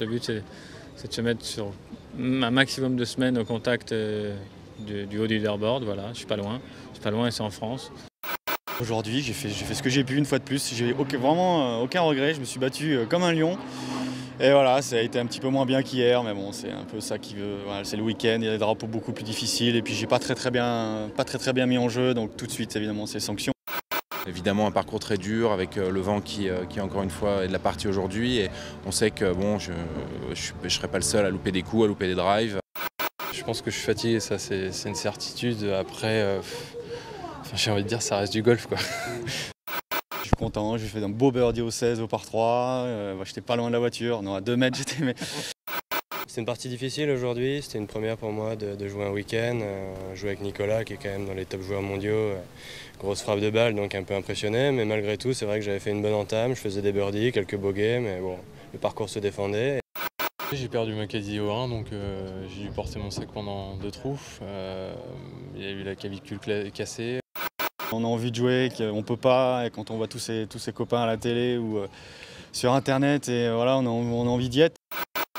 Le but, c'est de se mettre sur un maximum de semaines au contact du haut du leaderboard. Voilà, je suis pas loin et c'est en France. Aujourd'hui, j'ai fait ce que j'ai pu une fois de plus. J'ai vraiment aucun regret. Je me suis battu comme un lion. Et voilà, ça a été un petit peu moins bien qu'hier, mais bon, c'est un peu ça qui veut. Voilà, c'est le week-end, il y a des drapeaux beaucoup plus difficiles. Et puis j'ai pas très bien mis en jeu, donc tout de suite, évidemment, c'est sanction. Évidemment un parcours très dur avec le vent qui encore une fois est de la partie aujourd'hui et on sait que bon, je ne serai pas le seul à louper des coups, à louper des drives. Je pense que je suis fatigué, ça c'est une certitude. Après, j'ai envie de dire ça reste du golf quoi. Je suis content, j'ai fait un beau birdie au 16 au par 3, j'étais pas loin de la voiture, non à 2 mètres j'étais mais... C'était une partie difficile aujourd'hui, c'était une première pour moi de jouer un week-end, jouer avec Nicolas qui est quand même dans les top joueurs mondiaux, grosse frappe de balle donc un peu impressionné, mais malgré tout c'est vrai que j'avais fait une bonne entame, je faisais des birdies, quelques bogeys, mais bon, le parcours se défendait. J'ai perdu ma caddie au 1 donc j'ai dû porter mon sac pendant 2 trous, il y a eu la clavicule cassée. On a envie de jouer, qu'on peut pas, et quand on voit tous ses copains à la télé ou sur internet, et voilà, on a envie d'y être.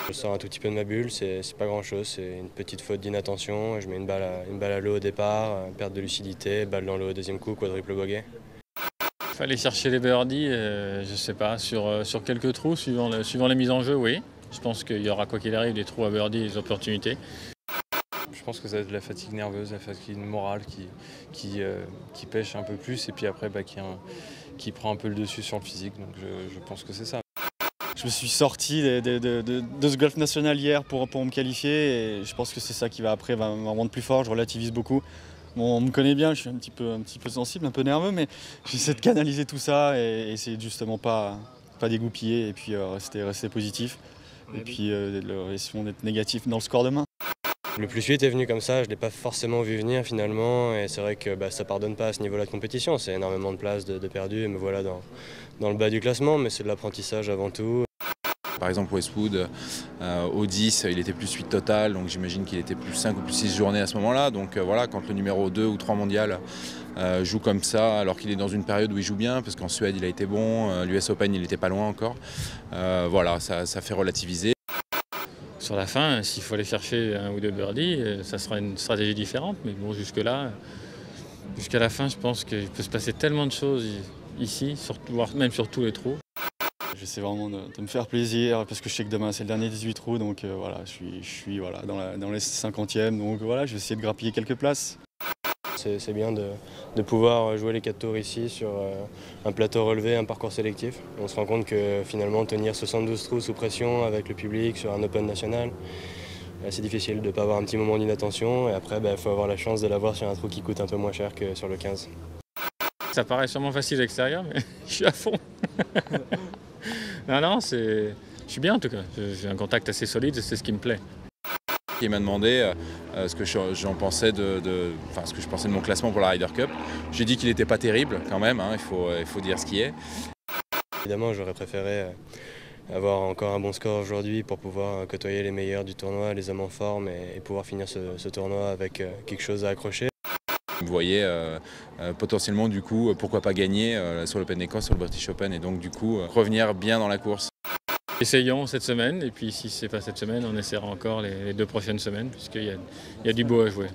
Je sors un tout petit peu de ma bulle, c'est pas grand chose, c'est une petite faute d'inattention, je mets une balle à l'eau au départ, perte de lucidité, balle dans l'eau au deuxième coup, quadruple bogey. Il fallait chercher les birdies, je sais pas, sur quelques trous, suivant les mises en jeu, oui. Je pense qu'il y aura quoi qu'il arrive des trous à birdie et des opportunités. Je pense que ça va être de la fatigue nerveuse, la fatigue morale qui pêche un peu plus et puis après qui prend un peu le dessus sur le physique, donc je pense que c'est ça. Je me suis sorti de ce golf national hier pour me qualifier et je pense que c'est ça qui va me rendre plus fort, je relativise beaucoup. Bon, on me connaît bien, je suis un petit peu sensible, un peu nerveux, mais j'essaie de canaliser tout ça et essayer de justement pas dégoupiller et puis rester positif. Et puis essayons d'être négatif dans le score demain. Le plus 8 est venu comme ça, je ne l'ai pas forcément vu venir finalement et c'est vrai que ça ne pardonne pas à ce niveau-là de compétition, c'est énormément de places de perdu et me voilà dans le bas du classement, mais c'est de l'apprentissage avant tout. Par exemple Westwood, au 10 il était plus 8 total, donc j'imagine qu'il était plus 5 ou plus 6 journées à ce moment-là, donc voilà, quand le numéro 2 ou 3 mondial joue comme ça, alors qu'il est dans une période où il joue bien, parce qu'en Suède il a été bon, l'US Open il n'était pas loin encore, voilà, ça fait relativiser. Sur la fin, s'il faut aller chercher un ou deux birdies, ça sera une stratégie différente. Mais bon, jusqu'à la fin, je pense qu'il peut se passer tellement de choses ici, voire même sur tous les trous. J'essaie vraiment de me faire plaisir parce que je sais que demain c'est le dernier 18 trous, donc voilà, je suis voilà, dans les 50e, donc voilà, je vais essayer de grappiller quelques places. C'est bien de pouvoir jouer les 4 tours ici sur un plateau relevé, un parcours sélectif. On se rend compte que finalement tenir 72 trous sous pression avec le public sur un Open national, c'est difficile de ne pas avoir un petit moment d'inattention et après il faut avoir la chance de l'avoir sur un trou qui coûte un peu moins cher que sur le 15. Ça paraît sûrement facile à l'extérieur, mais je suis à fond. Non, je suis bien en tout cas. J'ai un contact assez solide et c'est ce qui me plaît. Il m'a demandé ce que j'en pensais ce que je pensais de mon classement pour la Ryder Cup. J'ai dit qu'il n'était pas terrible quand même, hein, il faut dire ce qui est. Évidemment, j'aurais préféré avoir encore un bon score aujourd'hui pour pouvoir côtoyer les meilleurs du tournoi, les hommes en forme et pouvoir finir ce tournoi avec quelque chose à accrocher. Vous voyez potentiellement du coup pourquoi pas gagner sur l'Open d'Écosse, sur le British Open et donc du coup revenir bien dans la course. Essayons cette semaine et puis si ce n'est pas cette semaine, on essaiera encore les 2 prochaines semaines puisqu'il y a du beau à jouer.